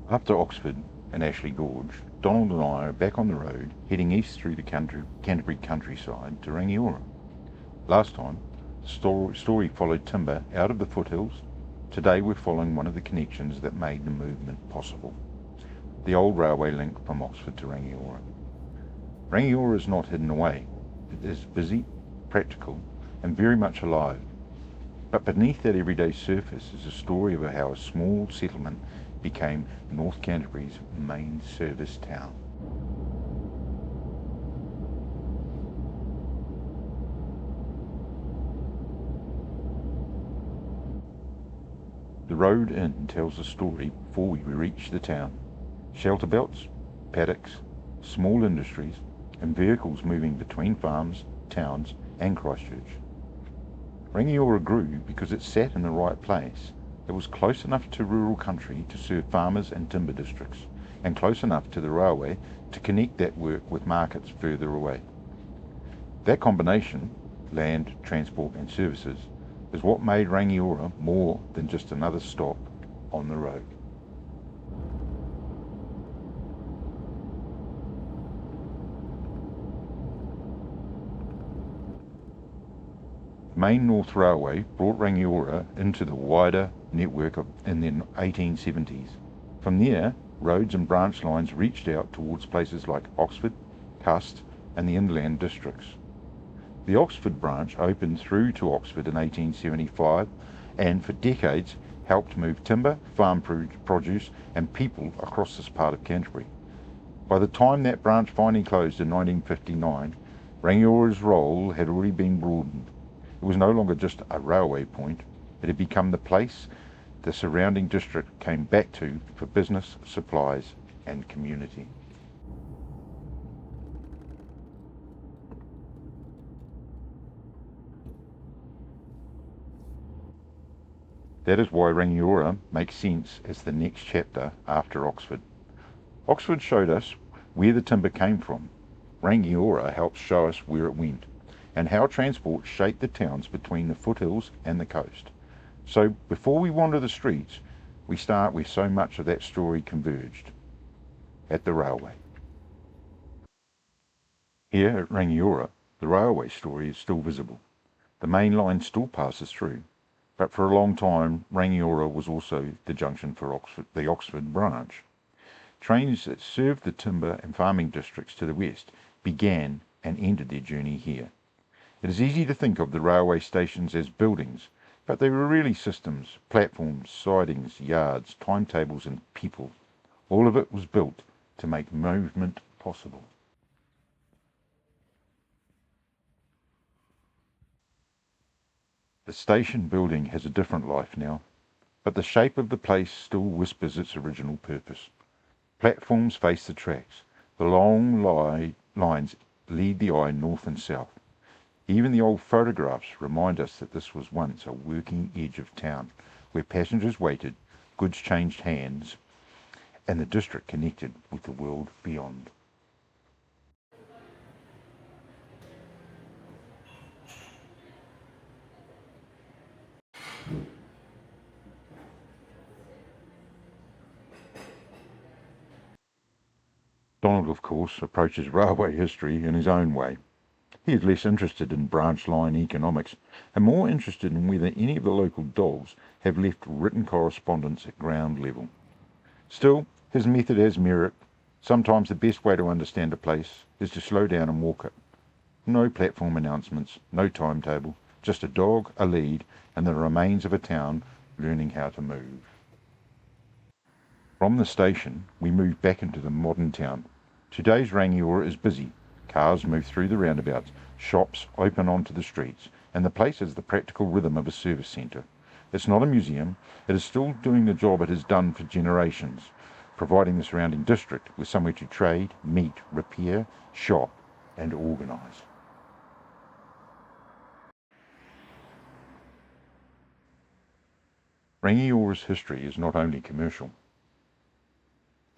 After Oxford and Ashley Gorge, Donald and I are back on the road, heading east through the Canterbury countryside to Rangiora. Last time, the story followed timber out of the foothills. Today we're following one of the connections that made the movement possible, the old railway link from Oxford to Rangiora. Rangiora is not hidden away. It is busy, practical, and very much alive. But beneath that everyday surface is a story of how a small settlement became North Canterbury's main service town. The road in tells the story before we reach the town. Shelter belts, paddocks, small industries, and vehicles moving between farms, towns, and Christchurch. Rangiora grew because it sat in the right place. It was close enough to rural country to serve farmers and timber districts, and close enough to the railway to connect that work with markets further away. That combination, land, transport and services, is what made Rangiora more than just another stop on the road. The main North Railway brought Rangiora into the wider network in the 1870s. From there, roads and branch lines reached out towards places like Oxford, Cust and the inland districts. The Oxford branch opened through to Oxford in 1875 and for decades helped move timber, farm produce and people across this part of Canterbury. By the time that branch finally closed in 1959, Rangiora's role had already been broadened. It was no longer just a railway point. It had become the place the surrounding district came back to for business, supplies and community. That is why Rangiora makes sense as the next chapter after Oxford. Oxford showed us where the timber came from. Rangiora helps show us where it went, and how transport shaped the towns between the foothills and the coast. So before we wander the streets, we start where so much of that story converged, at the railway. Here at Rangiora, the railway story is still visible. The main line still passes through, but for a long time Rangiora was also the junction for the Oxford branch. Trains that served the timber and farming districts to the west began and ended their journey here. It is easy to think of the railway stations as buildings, but they were really systems, platforms, sidings, yards, timetables and people. All of it was built to make movement possible. The station building has a different life now, but the shape of the place still whispers its original purpose. Platforms face the tracks. The long lines lead the eye north and south. Even the old photographs remind us that this was once a working edge of town, where passengers waited, goods changed hands, and the district connected with the world beyond. Donald, of course, approaches railway history in his own way. He is less interested in branch line economics and more interested in whether any of the local dogs have left written correspondence at ground level. Still, his method has merit. Sometimes the best way to understand a place is to slow down and walk it. No platform announcements, no timetable, just a dog, a lead, and the remains of a town learning how to move. From the station, we move back into the modern town. Today's Rangiora is busy. Cars move through the roundabouts, shops open onto the streets, and the place has the practical rhythm of a service centre. It's not a museum, it is still doing the job it has done for generations, providing the surrounding district with somewhere to trade, meet, repair, shop, and organise. Rangiora's history is not only commercial.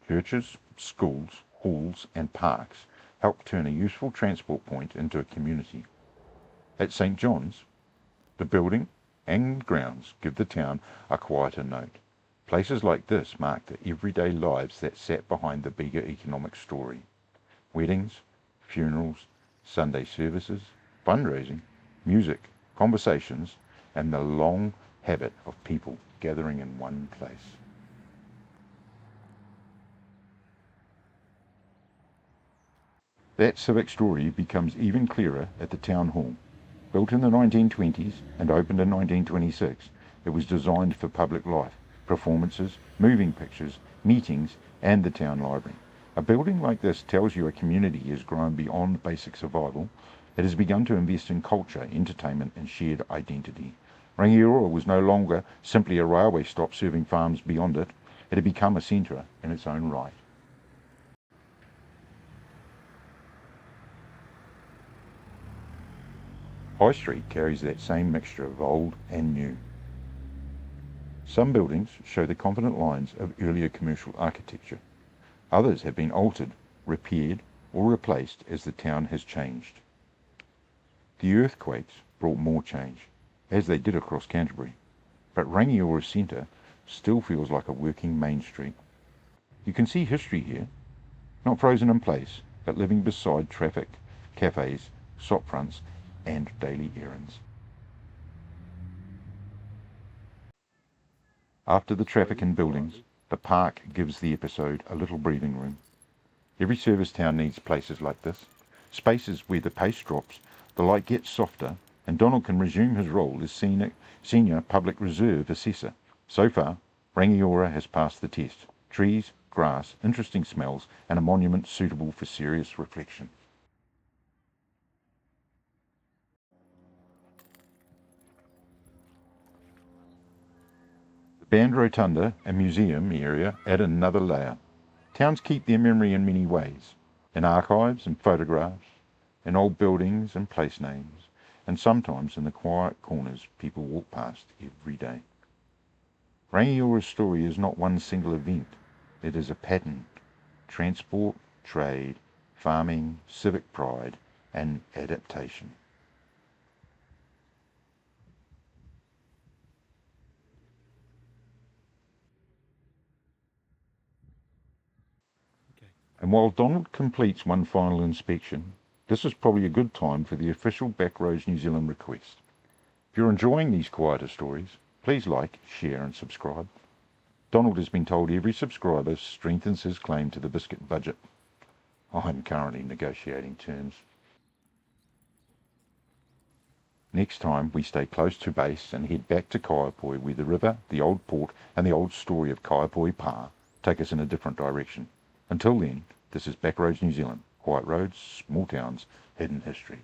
Churches, schools, halls and parks help turn a useful transport point into a community. At St John's, the building and grounds give the town a quieter note. Places like this mark the everyday lives that sat behind the bigger economic story. Weddings, funerals, Sunday services, fundraising, music, conversations, and the long habit of people gathering in one place. That civic story becomes even clearer at the town hall. Built in the 1920s and opened in 1926, it was designed for public life, performances, moving pictures, meetings, and the town library. A building like this tells you a community has grown beyond basic survival. It has begun to invest in culture, entertainment, and shared identity. Rangiora was no longer simply a railway stop serving farms beyond it. It had become a centre in its own right. High Street carries that same mixture of old and new. Some buildings show the confident lines of earlier commercial architecture. Others have been altered, repaired, or replaced as the town has changed. The earthquakes brought more change, as they did across Canterbury, but Rangiora Centre still feels like a working main street. You can see history here, not frozen in place, but living beside traffic, cafes, shop fronts, and daily errands. After the traffic and buildings, the park gives the episode a little breathing room. Every service town needs places like this, spaces where the pace drops, the light gets softer, and Donald can resume his role as Senior Public Reserve Assessor. So far, Rangiora has passed the test. Trees, grass, interesting smells, and a monument suitable for serious reflection. The Band Rotunda and Museum area add another layer. Towns keep their memory in many ways, in archives and photographs, in old buildings and place names, and sometimes in the quiet corners people walk past every day. Rangiora's story is not one single event. It is a pattern: transport, trade, farming, civic pride, and adaptation. And while Donald completes one final inspection, this is probably a good time for the official Backroads New Zealand request. If you're enjoying these quieter stories, please like, share and subscribe. Donald has been told every subscriber strengthens his claim to the biscuit budget. I'm currently negotiating terms. Next time we stay close to base and head back to Kaiapoi, where the river, the old port and the old story of Kaiapoi Pā take us in a different direction. Until then, this is Backroads New Zealand. Quiet roads, small towns, hidden history.